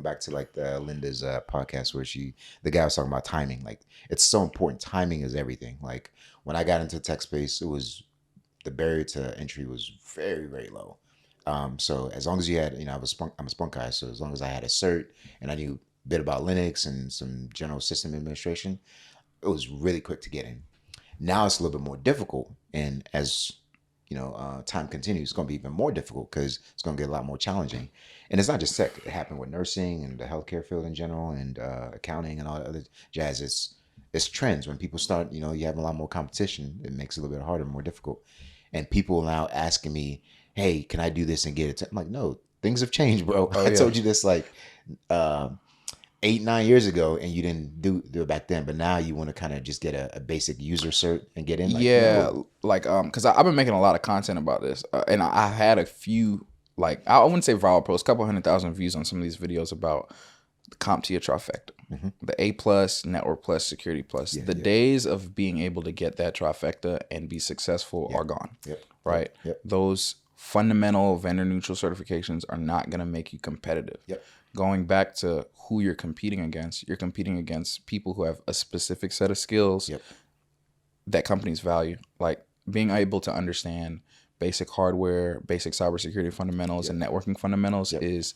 going back to like the Linda's podcast where the guy was talking about timing. Like it's so important. Timing is everything. Like when I got into tech space, the barrier to entry was very, very low. So as long as you had, I'm a Splunk guy. So as long as I had a cert and I knew a bit about Linux and some general system administration, it was really quick to get in. Now it's a little bit more difficult. And as time continues, it's going to be even more difficult because it's going to get a lot more challenging. And it's not just tech. It happened with nursing and the healthcare field in general and accounting and all that other jazz. It's trends. When people start, you have a lot more competition. It makes it a little bit harder, more difficult. And people now asking me, hey, can I do this and get it? I'm like, no, things have changed, bro. Oh, I told you this like 8-9 years ago, and you didn't do it back then. But now you want to kind of just get a basic user cert and get in. Like, yeah, no. like because I've been making a lot of content about this, and I had a few, like I wouldn't say viral posts, a couple 100,000 views on some of these videos about the CompTIA trifecta, the A plus, network plus, security plus. The days of being able to get that trifecta and be successful are gone. Right. Those fundamental vendor neutral certifications are not going to make you competitive. Going back to who you're competing against people who have a specific set of skills that companies value, like being able to understand basic hardware, basic cybersecurity fundamentals, and networking fundamentals is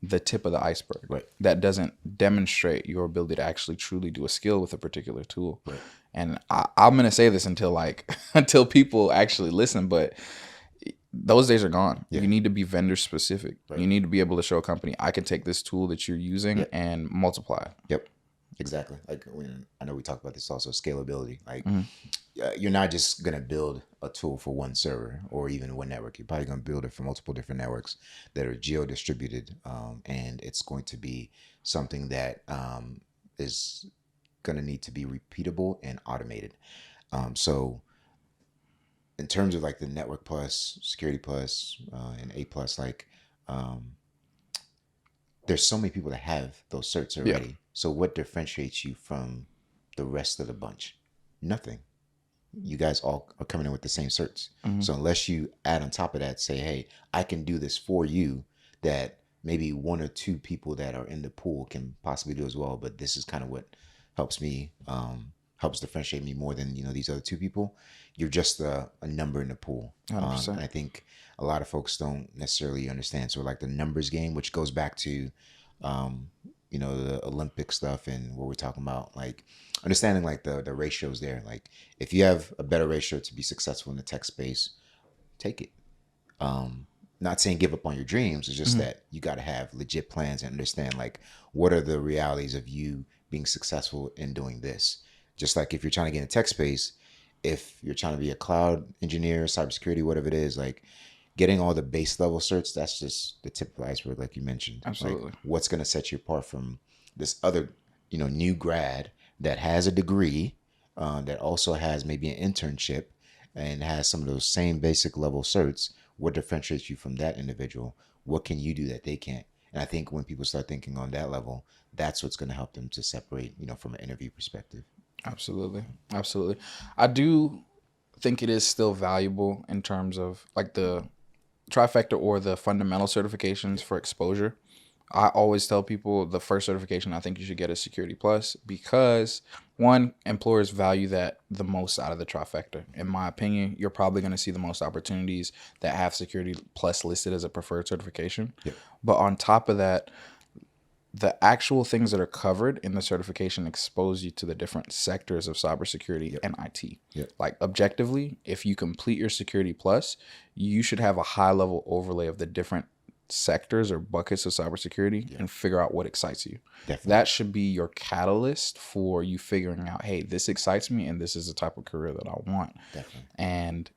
the tip of the iceberg. That doesn't demonstrate your ability to actually truly do a skill with a particular tool. And I'm going to say this until people actually listen, but those days are gone. You need to be vendor specific. You need to be able to show a company, I can take this tool that you're using and multiply it. Exactly. Like I know we talked about this also, scalability. Like you're not just going to build a tool for one server or even one network. You're probably going to build it for multiple different networks that are geo-distributed. And it's going to be something that is going to need to be repeatable and automated. So in terms of like the network plus, security plus, and A plus, like there's so many people that have those certs already. So what differentiates you from the rest of the bunch? Nothing. You guys all are coming in with the same certs. So unless you add on top of that, say, hey, I can do this for you, that maybe one or two people that are in the pool can possibly do as well. But this is kind of what helps me, helps differentiate me more than, these other two people. You're just a number in the pool. And I think a lot of folks don't necessarily understand. So like the numbers game, which goes back to, the Olympic stuff and what we're talking about, like understanding like the ratios there. Like if you have a better ratio to be successful in the tech space, take it. Not saying give up on your dreams. It's just that you got to have legit plans and understand like what are the realities of you being successful in doing this. Just like if you're trying to get in tech space, if you're trying to be a cloud engineer, cybersecurity, whatever it is, like getting all the base level certs, that's just the tip of the iceberg, like you mentioned. Absolutely. Like, what's going to set you apart from this other, new grad that has a degree, that also has maybe an internship and has some of those same basic level certs? What differentiates you from that individual? What can you do that they can't? And I think when people start thinking on that level, that's what's going to help them to separate, from an interview perspective. Absolutely. I do think it is still valuable in terms of like the trifecta or the fundamental certifications for exposure. I always tell people the first certification I think you should get is Security Plus, because one, employers value that the most out of the trifecta. In my opinion, you're probably going to see the most opportunities that have Security Plus listed as a preferred certification. But on top of that, the actual things that are covered in the certification expose you to the different sectors of cybersecurity and IT. Like objectively, if you complete your Security Plus, you should have a high level overlay of the different sectors or buckets of cybersecurity and figure out what excites you. That should be your catalyst for you figuring out, hey, this excites me and this is the type of career that I want. And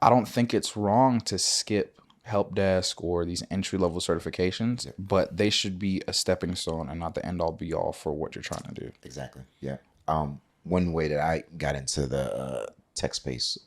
I don't think it's wrong to skip help desk or these entry level certifications, but they should be a stepping stone and not the end all be all for what you're trying to do. Exactly. One way that I got into the tech space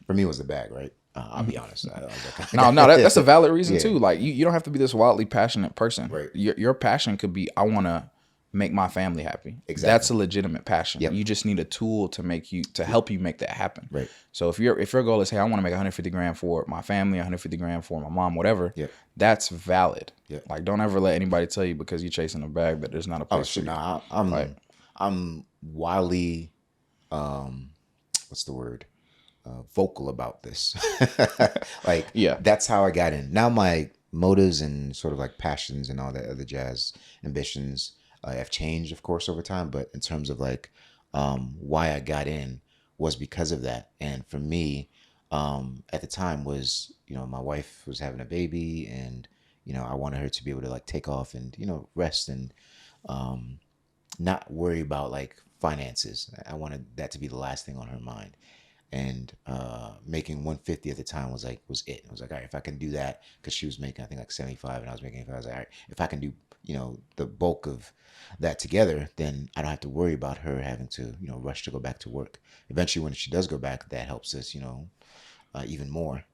for me was the bag, right? I'll be honest. That's a valid reason too. Like you don't have to be this wildly passionate person. Right. Your passion could be, I want to make my family happy. Exactly. That's a legitimate passion. Yep. You just need a tool to help you make that happen. Right. So if your goal is, hey, I want to make 150 grand for my family, 150 grand for my mom, whatever, Yep. that's valid. Yep. Like, don't ever let anybody tell you because you're chasing a bag that there's not a place for you. No, I'm wildly, what's the word? Vocal about this. Like, that's how I got in. Now my motives and sort of like passions and all that other jazz, ambitions, have changed, of course, over time. But in terms of like why I got in was because of that. And for me, at the time was, my wife was having a baby, and I wanted her to be able to like take off and rest and not worry about like finances. I wanted that to be the last thing on her mind. And making 150 at the time was it. I was like, all right, if I can do that, because she was making, I think, like 75 and I was making 85. I was like, all right, if I can do the bulk of that together, then I don't have to worry about her having to rush to go back to work. Eventually, when she does go back, that helps us even more.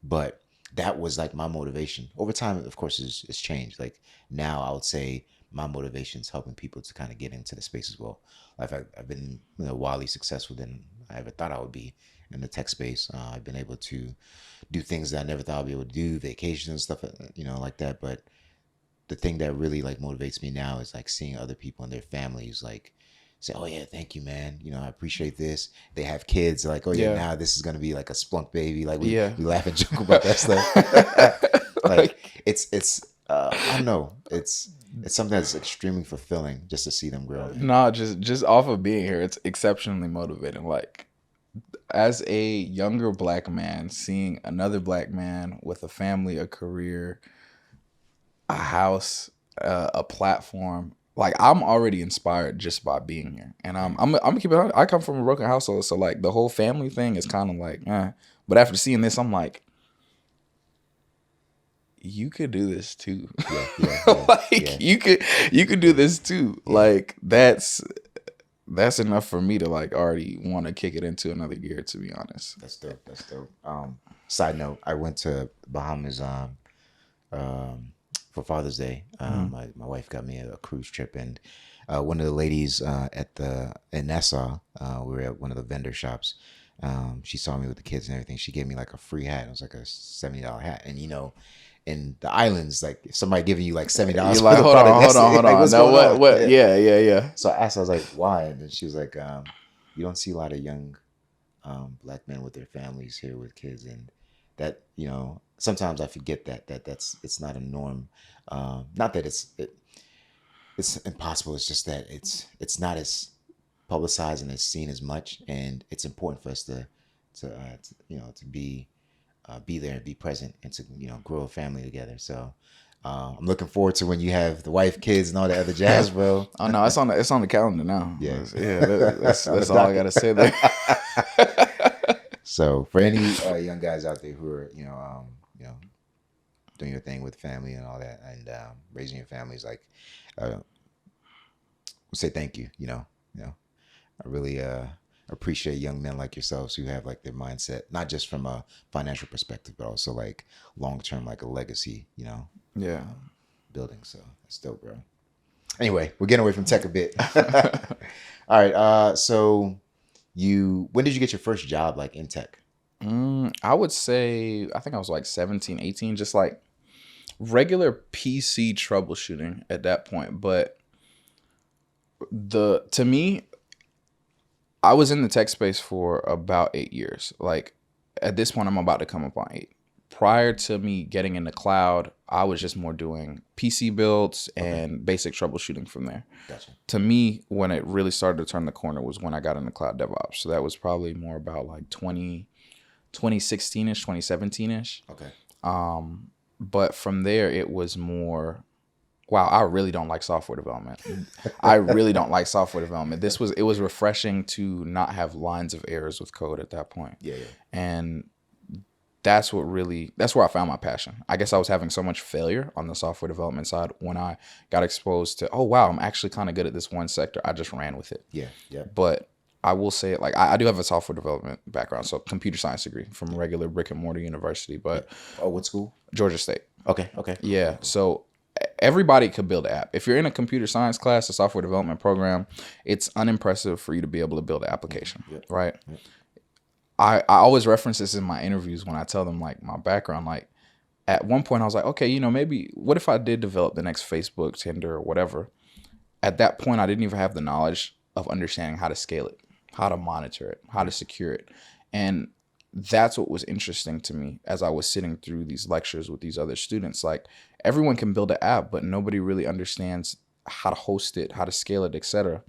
But that was like my motivation. Over time, of course, it's changed. Like now, I would say my motivation is helping people to kind of get into the space as well. Like I've been wildly successful than I ever thought I would be in the tech space. I've been able to do things that I never thought I'd be able to do, vacations and stuff, like that. But the thing that really like motivates me now is like seeing other people and their families like say, oh yeah, thank you, man. I appreciate this. They have kids like, oh yeah, now this is going to be like a splunk baby. Like we laugh and joke about that stuff. Like it's I don't know. It's something that's extremely fulfilling just to see them grow. No, just off of being here, it's exceptionally motivating. Like, as a younger black man, seeing another black man with a family, a career, a house, a platform, like I'm already inspired just by being here. And I'm gonna keep it honest. I come from a broken household, so like the whole family thing is kind of like, But after seeing this, I'm like, you could do this too. You could do this too. Yeah. Like that's enough for me to like already want to kick it into another gear, to be honest. That's dope. Side note, I went to Bahamas for Father's Day. My wife got me a cruise trip, and one of the ladies in Nassau, we were at one of the vendor shops. She saw me with the kids and everything. She gave me like a free hat. It was like a $70 hat, and in the islands, like if somebody giving you like $70, you're like, hold on. Like, now what? Yeah. So I asked, I was like, why? And then she was like, you don't see a lot of young black men with their families here with kids, and that sometimes I forget that's it's not a norm. Not that it's impossible. It's just that it's not as publicized and it's seen as much, and it's important for us to be there and be present and to grow a family together. So I'm looking forward to when you have the wife, kids, and all that other jazz, bro. Oh no, it's on the calendar now. Yeah, that's all I gotta say there. So for any young guys out there who are doing your thing with family and all that, and raising your families, like say thank you. I really appreciate young men like yourselves who have like their mindset, not just from a financial perspective, but also like long term, like a legacy, building. So that's dope, bro. Anyway, we're getting away from tech a bit. All right. So when did you get your first job like in tech? I would say, I think I was like 17, 18, just like regular PC troubleshooting at that point. But to me, I was in the tech space for about 8 years. Like at this point, I'm about to come up on 8. Prior to me getting into cloud, I was just more doing PC builds and basic troubleshooting from there. Gotcha. To me, when it really started to turn the corner was when I got into cloud DevOps. So that was probably more about like 2016-ish, 2017-ish. Okay. But from there, it was more, wow, I really don't like software development. I really don't like software development. It was refreshing to not have lines of errors with code at that point. Yeah. And that's where I found my passion. I guess I was having so much failure on the software development side when I got exposed to, oh, wow, I'm actually kind of good at this one sector. I just ran with it. Yeah. But I will say, like, I do have a software development background, so computer science degree from regular brick and mortar university. But what school? Georgia State. Okay. Yeah. So everybody could build an app. If you're in a computer science class, a software development program, it's unimpressive for you to be able to build an application, right? I always reference this in my interviews when I tell them like my background. Like at one point I was like, okay, you know, maybe what if I did develop the next Facebook, Tinder, or whatever? At that point, I didn't even have the knowledge of understanding how to scale it, how to monitor it, how to secure it. And that's what was interesting to me as I was sitting through these lectures with these other students. Like everyone can build an app, but nobody really understands how to host it, how to scale it, etc.